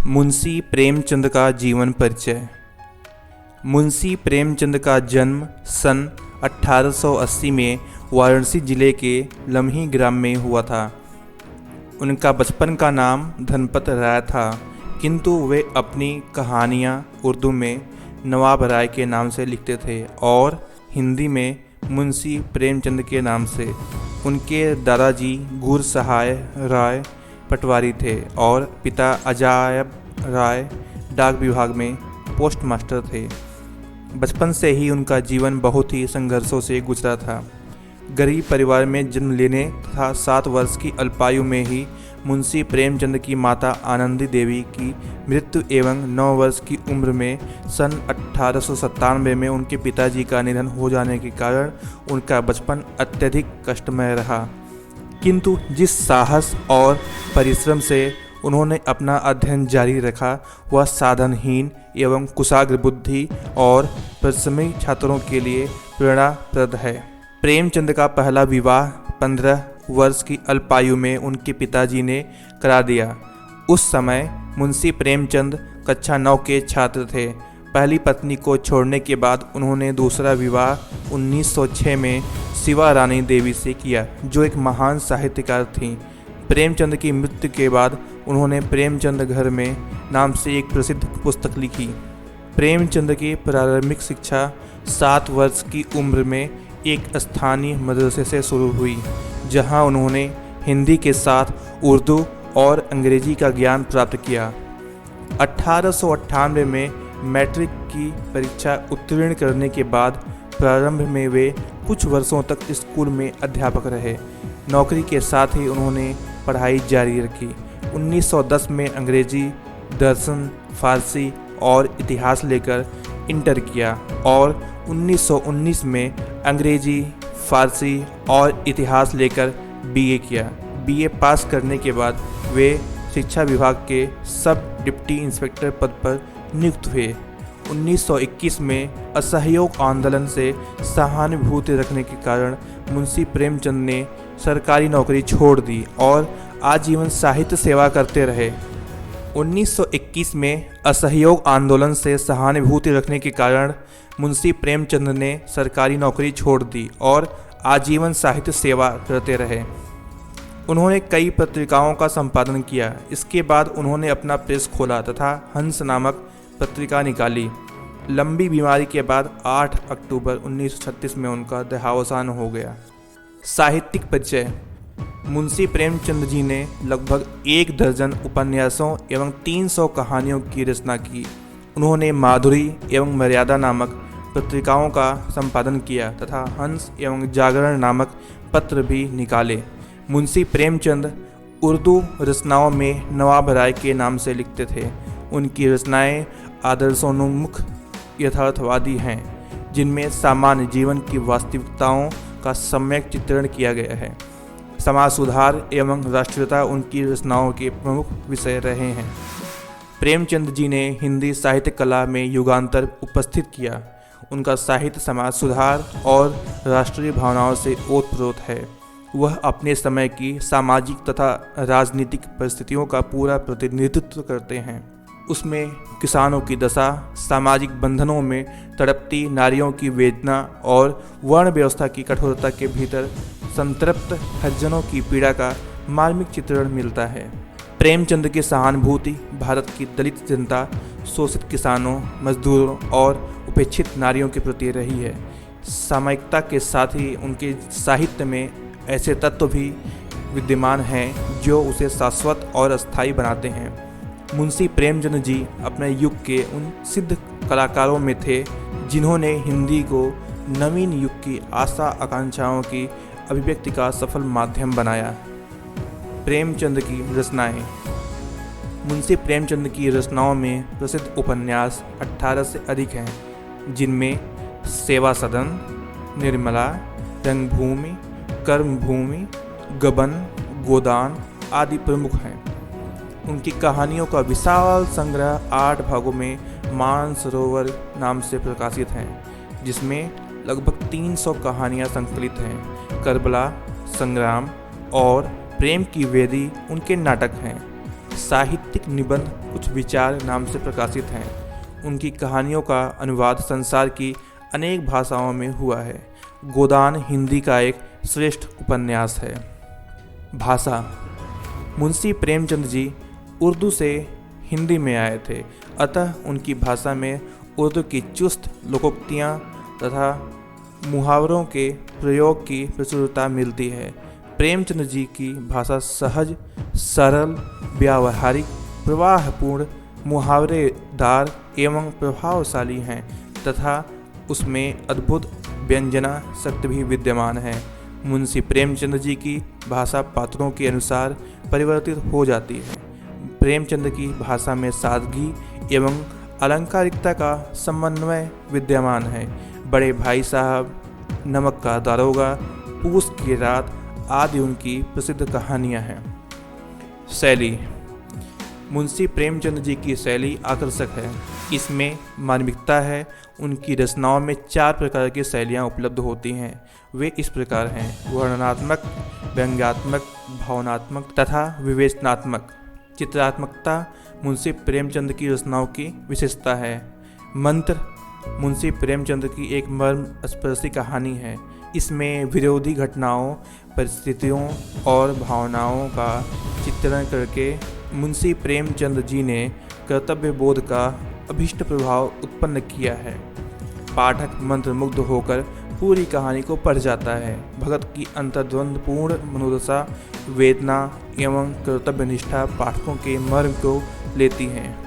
मुंशी प्रेमचंद का जीवन परिचय। मुंशी प्रेमचंद का जन्म सन 1880 में वाराणसी जिले के लम्ही ग्राम में हुआ था। उनका बचपन का नाम धनपत राय था, किंतु वे अपनी कहानियाँ उर्दू में नवाब राय के नाम से लिखते थे और हिंदी में मुंशी प्रेमचंद के नाम से। उनके दादाजी गुर सहाय राय पटवारी थे और पिता अजायब राय डाक विभाग में पोस्ट मास्टर थे। बचपन से ही उनका जीवन बहुत ही संघर्षों से गुजरा था। गरीब परिवार में जन्म लेने तथा 7 वर्ष की अल्पायु में ही मुंशी प्रेमचंद की माता आनंदी देवी की मृत्यु एवं 9 वर्ष की उम्र में सन 1897 में उनके पिताजी का निधन हो जाने के कारण उनका बचपन अत्यधिक कष्टमय रहा। किंतु जिस साहस और परिश्रम से उन्होंने अपना अध्ययन जारी रखा वह साधनहीन एवं कुशाग्र बुद्धि और परिश्रमी छात्रों के लिए प्रेरणाप्रद है। प्रेमचंद का पहला विवाह 15 वर्ष की अल्पायु में उनके पिताजी ने करा दिया। उस समय मुंशी प्रेमचंद कक्षा 9 के छात्र थे। पहली पत्नी को छोड़ने के बाद उन्होंने दूसरा विवाह 1906 में शिवा रानी देवी से किया, जो एक महान साहित्यकार थीं। प्रेमचंद की मृत्यु के बाद उन्होंने प्रेमचंद घर में नाम से एक प्रसिद्ध पुस्तक लिखी। प्रेमचंद की प्रारंभिक शिक्षा 7 वर्ष की उम्र में एक स्थानीय मदरसे से शुरू हुई, जहां उन्होंने हिंदी के साथ उर्दू और अंग्रेजी का ज्ञान प्राप्त किया। 1898 में मैट्रिक की परीक्षा उत्तीर्ण करने के बाद प्रारंभ में वे कुछ वर्षों तक स्कूल में अध्यापक रहे। नौकरी के साथ ही उन्होंने पढ़ाई जारी रखी। 1910 में अंग्रेजी, दर्शन, फारसी और इतिहास लेकर इंटर किया और 1919 में अंग्रेजी, फारसी और इतिहास लेकर बीए किया। बीए पास करने के बाद वे शिक्षा विभाग के सब डिप्टी इंस्पेक्टर पद पर नियुक्त हुए। 1921 में असहयोग आंदोलन से सहानुभूति रखने के कारण मुंशी प्रेमचंद ने सरकारी नौकरी छोड़ दी और आजीवन साहित्य सेवा करते रहे। 1921 में असहयोग आंदोलन से सहानुभूति रखने के कारण मुंशी प्रेमचंद ने सरकारी नौकरी छोड़ दी और आजीवन साहित्य सेवा करते रहे। उन्होंने कई पत्रिकाओं का संपादन किया। इसके बाद उन्होंने अपना प्रेस खोला तथा हंस नामक पत्रिका निकाली। लंबी बीमारी के बाद 8 अक्टूबर 1936 में उनका देहावसान हो गया। साहित्यिक परिचय। मुंशी प्रेमचंद जी ने लगभग 1 दर्जन उपन्यासों एवं 300 कहानियों की रचना की। उन्होंने माधुरी एवं मर्यादा नामक पत्रिकाओं का संपादन किया तथा हंस एवं जागरण नामक पत्र भी निकाले। मुंशी प्रेमचंद उर्दू रचनाओं में नवाब राय के नाम से लिखते थे। उनकी रचनाएं आदर्शोन्मुख यथार्थवादी हैं, जिनमें सामान्य जीवन की वास्तविकताओं का सम्यक चित्रण किया गया है। समाज सुधार एवं राष्ट्रीयता उनकी रचनाओं के प्रमुख विषय रहे हैं। प्रेमचंद जी ने हिंदी साहित्य कला में युगांतर उपस्थित किया। उनका साहित्य समाज सुधार और राष्ट्रीय भावनाओं से ओतप्रोत है। वह अपने समय की सामाजिक तथा राजनीतिक परिस्थितियों का पूरा प्रतिनिधित्व करते हैं। उसमें किसानों की दशा, सामाजिक बंधनों में तड़पती नारियों की वेदना और वर्ण व्यवस्था की कठोरता के भीतर संतृप्त हरिजनों की पीड़ा का मार्मिक चित्रण मिलता है। प्रेमचंद की सहानुभूति भारत की दलित जनता, शोषित किसानों, मजदूरों और उपेक्षित नारियों के प्रति रही है। सामयिकता के साथ ही उनके साहित्य में ऐसे तत्व भी विद्यमान हैं जो उसे शाश्वत और अस्थायी बनाते हैं। मुंशी प्रेमचंद जी अपने युग के उन सिद्ध कलाकारों में थे जिन्होंने हिंदी को नवीन युग की आशा आकांक्षाओं की अभिव्यक्ति का सफल माध्यम बनाया। प्रेमचंद की रचनाएं। मुंशी प्रेमचंद की रचनाओं में प्रसिद्ध उपन्यास 18 से अधिक हैं, जिनमें सेवा सदन, निर्मला, रंगभूमि, कर्मभूमि, गबन, गोदान आदि प्रमुख हैं। उनकी कहानियों का विशाल संग्रह 8 भागों में मानसरोवर नाम से प्रकाशित है, जिसमें लगभग 300 कहानियाँ संकलित हैं। करबला, संग्राम और प्रेम की वेदी उनके नाटक हैं। साहित्यिक निबंध कुछ विचार नाम से प्रकाशित हैं। उनकी कहानियों का अनुवाद संसार की अनेक भाषाओं में हुआ है। गोदान हिंदी का एक श्रेष्ठ उपन्यास है। भाषा। मुंशी प्रेमचंद जी उर्दू से हिंदी में आए थे, अतः उनकी भाषा में उर्दू की चुस्त लोकोक्तियाँ तथा मुहावरों के प्रयोग की प्रचुरता मिलती है। प्रेमचंद जी की भाषा सहज, सरल, व्यावहारिक, प्रवाहपूर्ण, मुहावरेदार एवं प्रभावशाली हैं तथा उसमें अद्भुत व्यंजना शक्ति भी विद्यमान है। मुंशी प्रेमचंद जी की भाषा पात्रों के अनुसार परिवर्तित हो जाती है। प्रेमचंद की भाषा में सादगी एवं अलंकारिकता का समन्वय विद्यमान है। बड़े भाई साहब, नमक का दारोगा, पूस की रात आदि उनकी प्रसिद्ध कहानियाँ हैं। शैली। मुंशी प्रेमचंद जी की शैली आकर्षक है। इसमें मार्मिकता है। उनकी रचनाओं में 4 प्रकार की शैलियाँ उपलब्ध होती हैं। वे इस प्रकार हैं: वर्णनात्मक, व्यंग्यात्मक, भावनात्मक तथा विवेचनात्मक। चित्रात्मकता मुंशी प्रेमचंद की रचनाओं की विशेषता है। मंत्र मुंशी प्रेमचंद की एक मर्मस्पर्शी कहानी है। इसमें विरोधी घटनाओं, परिस्थितियों और भावनाओं का चित्रण करके मुंशी प्रेमचंद जी ने कर्तव्य बोध का अभीष्ट प्रभाव उत्पन्न किया है। पाठक मंत्रमुग्ध होकर पूरी कहानी को पढ़ जाता है। भगत की अंतर्द्वंदपूर्ण मनोदशा, वेदना एवं कर्तव्यनिष्ठा पाठकों के मर्म को लेती हैं।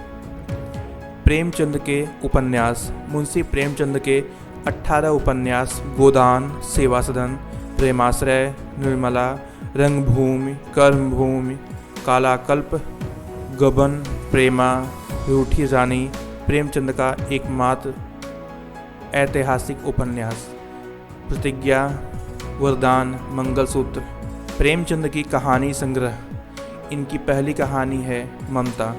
प्रेमचंद के उपन्यास। मुंशी प्रेमचंद के 18 उपन्यास गोदान, सेवा सदन, प्रेमाश्रय, निर्मला, रंगभूमि, कर्मभूमि, कालाकल्प, गबन, प्रेमा, रूठी रानी प्रेमचंद का एकमात्र ऐतिहासिक उपन्यास। प्रतिज्ञा, वरदान, मंगलसूत्र प्रेमचंद की कहानी संग्रह। इनकी पहली कहानी है ममता।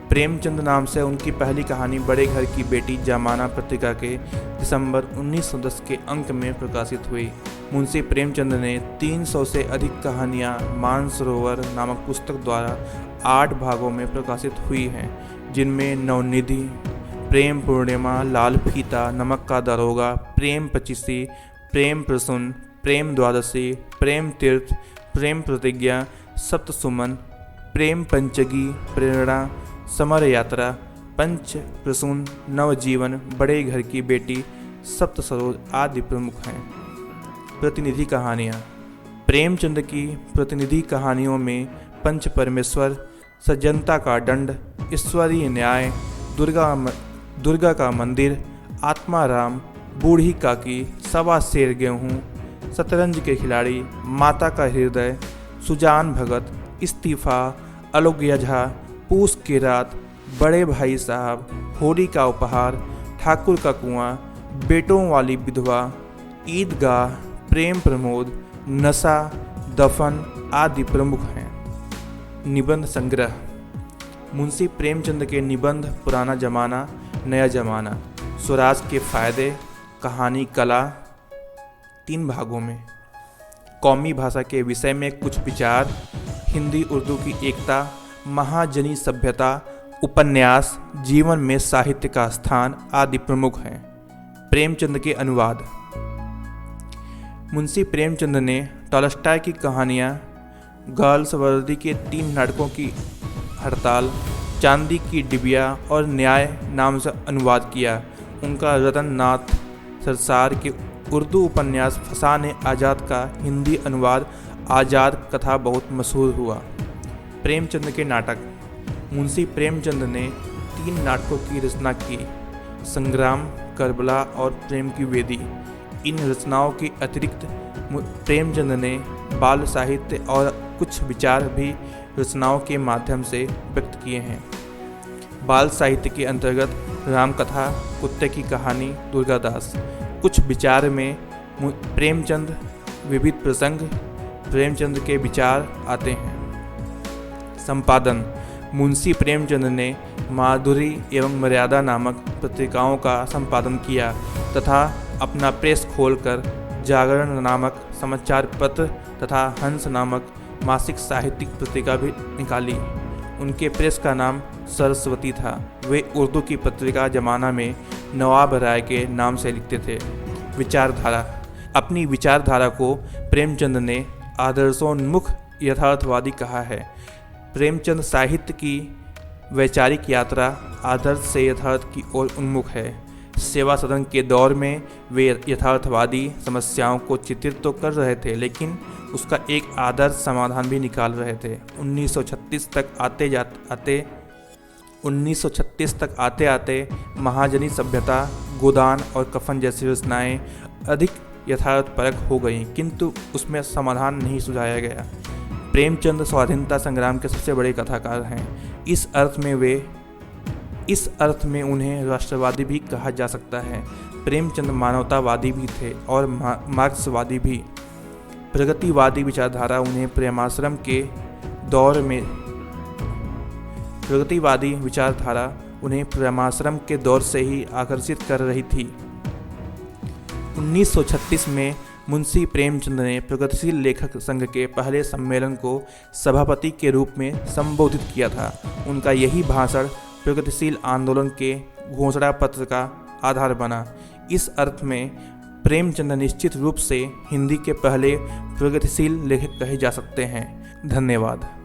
प्रेमचंद नाम से उनकी पहली कहानी बड़े घर की बेटी जमाना पत्रिका के दिसंबर 1910 के अंक में प्रकाशित हुई। मुंशी प्रेमचंद ने 300 से अधिक कहानियाँ मानसरोवर नामक पुस्तक द्वारा 8 भागों में प्रकाशित हुई हैं, जिनमें नवनिधि, प्रेम पूर्णिमा, लाल फीता, नमक का दारोगा, प्रेम पचीसी, प्रेम प्रसून, प्रेम द्वादशी, प्रेम तीर्थ, प्रेम प्रतिज्ञा, सप्तसुमन, प्रेम पंचगी, प्रेरणा, समर यात्रा, पंच प्रसून, नवजीवन, बड़े घर की बेटी, सप्त सरोज आदि प्रमुख हैं। प्रतिनिधि कहानियाँ। प्रेमचंद की प्रतिनिधि कहानियों में पंच परमेश्वर, सज्जनता का दंड, ईश्वरीय न्याय, दुर्गा का मंदिर, आत्माराम, बूढ़ी काकी, सवा शेर गेहूँ, शतरंज के खिलाड़ी, माता का हृदय, सुजान भगत, इस्तीफा, अलोग्या झा, पूस की रात, बड़े भाई साहब, होली का उपहार, ठाकुर का कुआं, बेटों वाली विधवा, ईदगाह, प्रेम प्रमोद, नशा, दफन आदि प्रमुख हैं। निबंध संग्रह। मुंशी प्रेमचंद के निबंध पुराना जमाना, नया जमाना, स्वराज के फायदे, कहानी कला 3 भागों में। कौमी भाषा के विषय में कुछ विचार, हिंदी उर्दू की एकता, महाजनी सभ्यता, उपन्यास, जीवन में साहित्य का स्थान आदि प्रमुख हैं। प्रेमचंद के अनुवाद। मुंशी प्रेमचंद ने टॉलस्टॉय की कहानियाँ, गर्ल्स वर्दी के 3 नाटकों की हड़ताल, चांदी की डिबिया और न्याय नाम से अनुवाद किया। उनका रतन नाथ सरसार के उर्दू उपन्यास फसाने आज़ाद का हिंदी अनुवाद आज़ाद कथा बहुत मशहूर हुआ। प्रेमचंद के नाटक। मुंशी प्रेमचंद ने 3 नाटकों की रचना की: संग्राम, करबला और प्रेम की वेदी। इन रचनाओं के अतिरिक्त प्रेमचंद ने बाल साहित्य और कुछ विचार भी रचनाओं के माध्यम से व्यक्त किए हैं। बाल साहित्य के अंतर्गत रामकथा, कुत्ते की कहानी, दुर्गादास। कुछ विचार में प्रेमचंद, विविध प्रसंग, प्रेमचंद के विचार आते हैं। संपादन। मुंशी प्रेमचंद ने माधुरी एवं मर्यादा नामक पत्रिकाओं का संपादन किया तथा अपना प्रेस खोलकर जागरण नामक समाचार पत्र तथा हंस नामक मासिक साहित्यिक पत्रिका भी निकाली। उनके प्रेस का नाम सरस्वती था। वे उर्दू की पत्रिका जमाना में नवाब राय के नाम से लिखते थे। विचारधारा। अपनी विचारधारा को प्रेमचंद ने आदर्शोन्मुख यथार्थवादी कहा है। प्रेमचंद साहित्य की वैचारिक यात्रा आदर्श से यथार्थ की ओर उन्मुख है। सेवा सदन के दौर में वे यथार्थवादी समस्याओं को चित्रित तो कर रहे थे, लेकिन उसका एक आदर्श समाधान भी निकाल रहे थे। 1936 तक आते आते महाजनी सभ्यता, गोदान और कफन जैसी रचनाएं अधिक यथार्थपरक हो गईं, किंतु उसमें समाधान नहीं सुझाया गया। प्रेमचंद स्वाधीनता संग्राम के सबसे बड़े कथाकार हैं। इस अर्थ में उन्हें राष्ट्रवादी भी कहा जा सकता है। प्रेमचंद मानवतावादी भी थे और मार्क्सवादी भी। प्रगतिवादी विचारधारा उन्हें प्रेमाश्रम के दौर से ही आकर्षित कर रही थी। 1936 में मुंशी प्रेमचंद ने प्रगतिशील लेखक संघ के पहले सम्मेलन को सभापति के रूप में संबोधित किया था। उनका यही भाषण प्रगतिशील आंदोलन के घोषणा पत्र का आधार बना। इस अर्थ में प्रेमचंद निश्चित रूप से हिंदी के पहले प्रगतिशील लेखक कहे जा सकते हैं। धन्यवाद।